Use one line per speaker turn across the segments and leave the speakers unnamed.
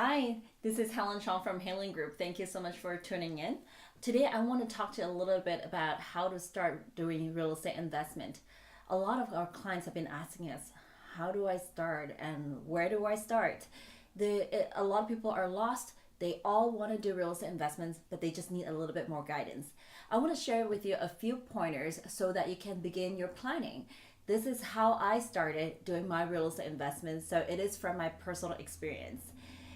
Hi, this is Helen Chong from Hailing Group. Thank you so much for tuning in. Today, I want to talk to you a little bit about how to start doing real estate investment. A lot of our clients have been asking us, how do I start and where do I start? A lot of people are lost. They all want to do real estate investments, but they just need a little bit more guidance. I want to share with you a few pointers so that you can begin your planning. This is how I started doing my real estate investments, so it is from my personal experience.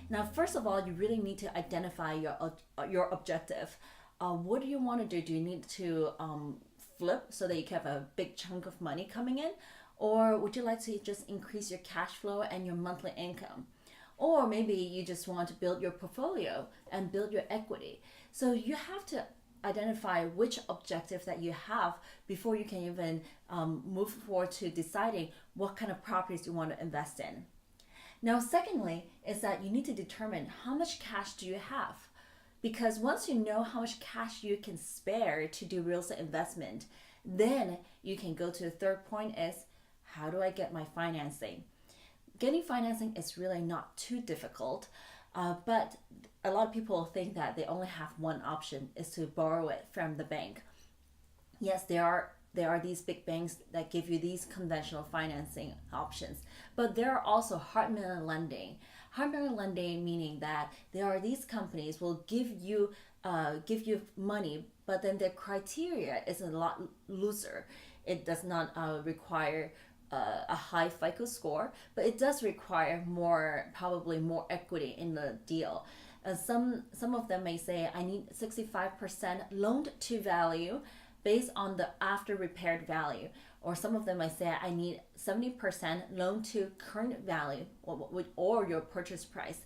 Now, first of all, you really need to identify your objective. What do you want to do? Do you need to flip so that you can have a big chunk of money coming in? Or would you like to just increase your cash flow and your monthly income? Or maybe you just want to build your portfolio and build your equity. So you have to identify which objective that you have before you can even move forward to deciding what kind of properties you want to invest in. Now, secondly, is that you need to determine how much cash do you have. Because once you know how much cash you can spare to do real estate investment, then you can go to the third point is, how do I get my financing? Getting financing is really not too difficult, but a lot of people think that they only have one option is to borrow it from the bank. Yes, there are these big banks that give you these conventional financing options, but there are also hard money lending. Hard money lending meaning that there are these companies will give you money, but then their criteria is a lot looser. It does not require a high FICO score, but it does require probably more equity in the deal. Some of them may say I need 65% loan to value based on the after repaired value, or some of them might say I need 70% loan to current value or your purchase price,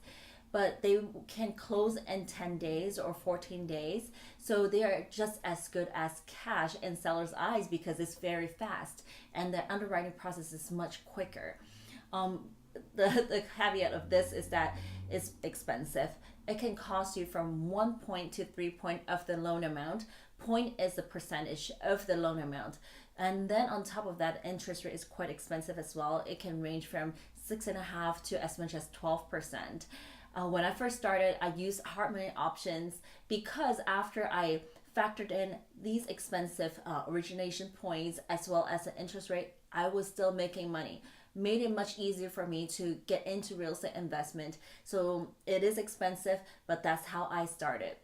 but they can close in 10 days or 14 days, so they are just as good as cash in sellers eyes because it's very fast and the underwriting process is much quicker. um, the caveat of this is that it's expensive. It can cost you from 1 point to 3 point of the loan amount. Point is the percentage of the loan amount. And then on top of that, interest rate is quite expensive as well. It can range from 6.5 to as much as 12%. When I first started, I used hard money options because after I factored in these expensive origination points as well as the interest rate, I was still making money. Made it much easier for me to get into real estate investment. So it is expensive, but that's how I started.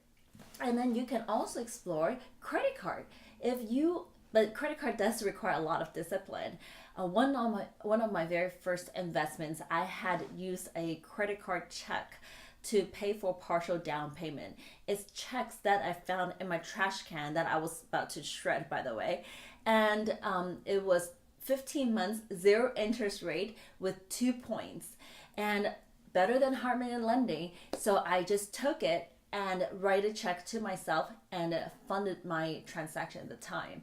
And then you can also explore credit card. If you But credit card does require a lot of discipline. One of my very first investments, I had used a credit card check to pay for partial down payment. It's checks that I found in my trash can that I was about to shred, by the way, and it was 15 months, zero interest rate with 2 points, and better than hard money lending. So I just took it and write a check to myself and funded my transaction at the time.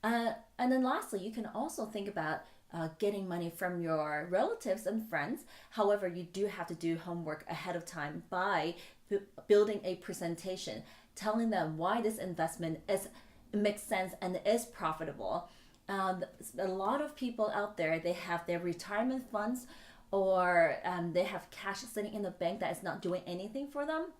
And then lastly, you can also think about getting money from your relatives and friends. However, you do have to do homework ahead of time by building a presentation, telling them why this investment makes sense and is profitable. A lot of people out there, they have their retirement funds, or they have cash sitting in the bank that is not doing anything for them.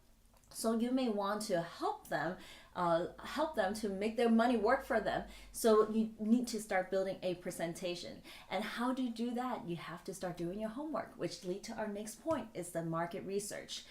So you may want to help them to make their money work for them. So you need to start building a presentation. And how do you do that? You have to start doing your homework, which lead to our next point is the market research.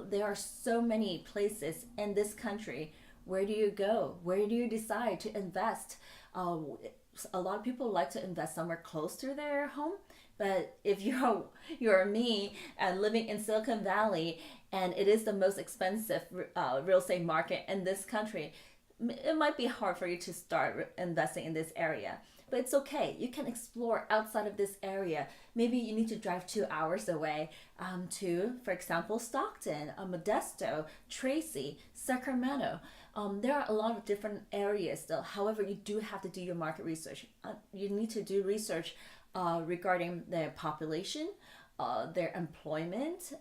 There are so many places in this country. Where do you go? Where do you decide to invest? A lot of people like to invest somewhere close to their home, but if you're me and living in Silicon Valley, and it is the most expensive real estate market in this country, it might be hard for you to start investing in this area. But it's okay. You can explore outside of this area. Maybe you need to drive 2 hours away to, for example, Stockton, Modesto, Tracy, Sacramento. There are a lot of different areas still. However, you do have to do your market research. You need to do research regarding their population, their employment,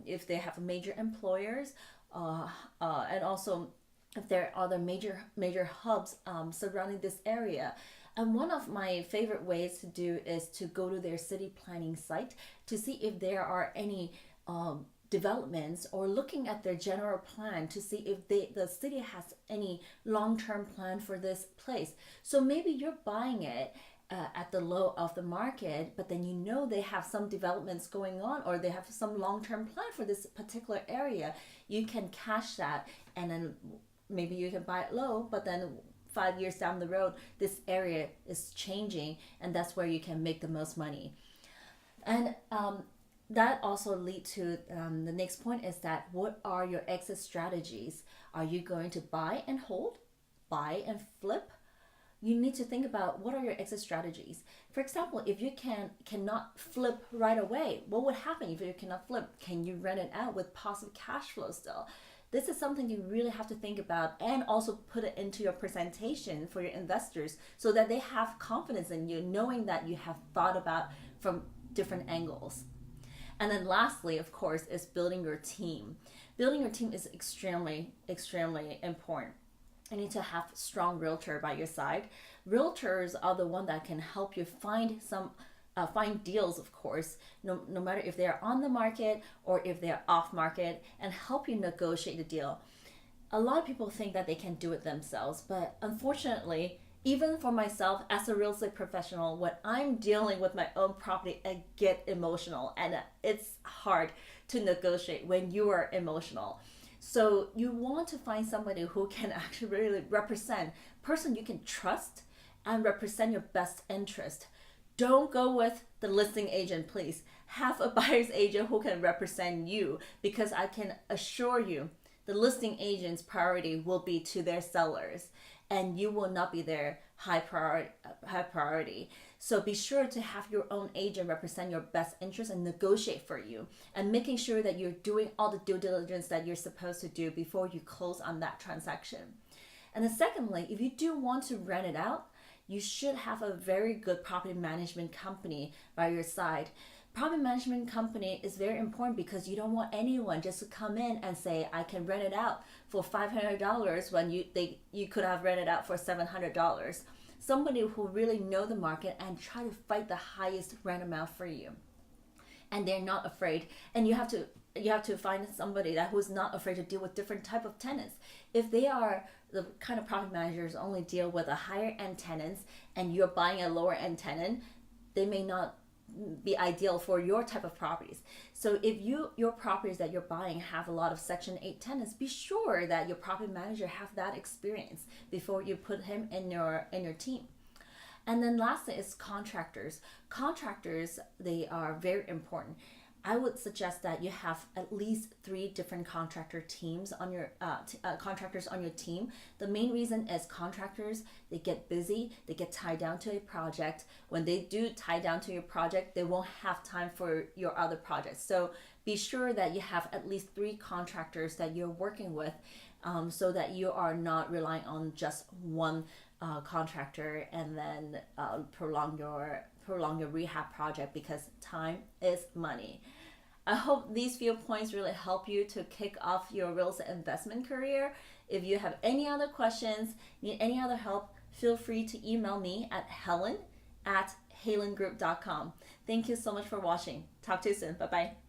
if they have major employers, and also if there are other major hubs surrounding this area. And one of my favorite ways to do is to go to their city planning site to see if there are any developments or looking at their general plan to see if the city has any long-term plan for this place. So maybe you're buying it at the low of the market, but then they have some developments going on, or they have some long-term plan for this particular area. You can cash that, and then maybe you can buy it low, but then 5 years down the road, this area is changing, and that's where you can make the most money. And that also leads to the next point, is that what are your exit strategies? Are you going to buy and hold, buy and flip? You need to think about what are your exit strategies. For example, if you cannot flip right away, what would happen if you cannot flip? Can you rent it out with positive cash flow still? This is something you really have to think about, and also put it into your presentation for your investors so that they have confidence in you, knowing that you have thought about from different angles. And then lastly, of course, is building your team. Building your team is extremely, extremely important. You need to have a strong realtor by your side. Realtors are the one that can help you find deals, of course, no matter if they're on the market or if they're off market, and help you negotiate the deal. A lot of people think that they can do it themselves, but unfortunately, even for myself as a real estate professional, when I'm dealing with my own property, I get emotional, and it's hard to negotiate when you are emotional. So you want to find somebody who can actually really represent, person you can trust and represent your best interest. Don't go with the listing agent, please. Have a buyer's agent who can represent you, because I can assure you the listing agent's priority will be to their sellers, and you will not be their high priority. So be sure to have your own agent represent your best interest and negotiate for you, and making sure that you're doing all the due diligence that you're supposed to do before you close on that transaction. And then secondly, if you do want to rent it out, you should have a very good property management company by your side. Property management company is very important, because you don't want anyone just to come in and say, I can rent it out for $500 when you could have rented out for $700. Somebody who really know the market and try to fight the highest rent amount for you. And they're not afraid. And you have to find somebody who's not afraid to deal with different type of tenants. If they are the kind of property managers only deal with a higher end tenants, and you're buying a lower end tenant, they may not be ideal for your type of properties. So if your properties that you're buying have a lot of Section 8 tenants, be sure that your property manager have that experience before you put him in your team. And then lastly is contractors. Contractors, they are very important. I would suggest that you have at least 3 different contractor teams on your contractors on your team. The main reason is contractors, they get busy, they get tied down to a project. When they do tie down to your project, they won't have time for your other projects. So be sure that you have at least 3 contractors that you're working with, so that you are not relying on just one contractor, and then prolong your rehab project, because time is money. I hope these few points really help you to kick off your real estate investment career. If you have any other questions, need any other help, feel free to email me at helen@halengroup.com. Thank you so much for watching. Talk to you soon. Bye-bye.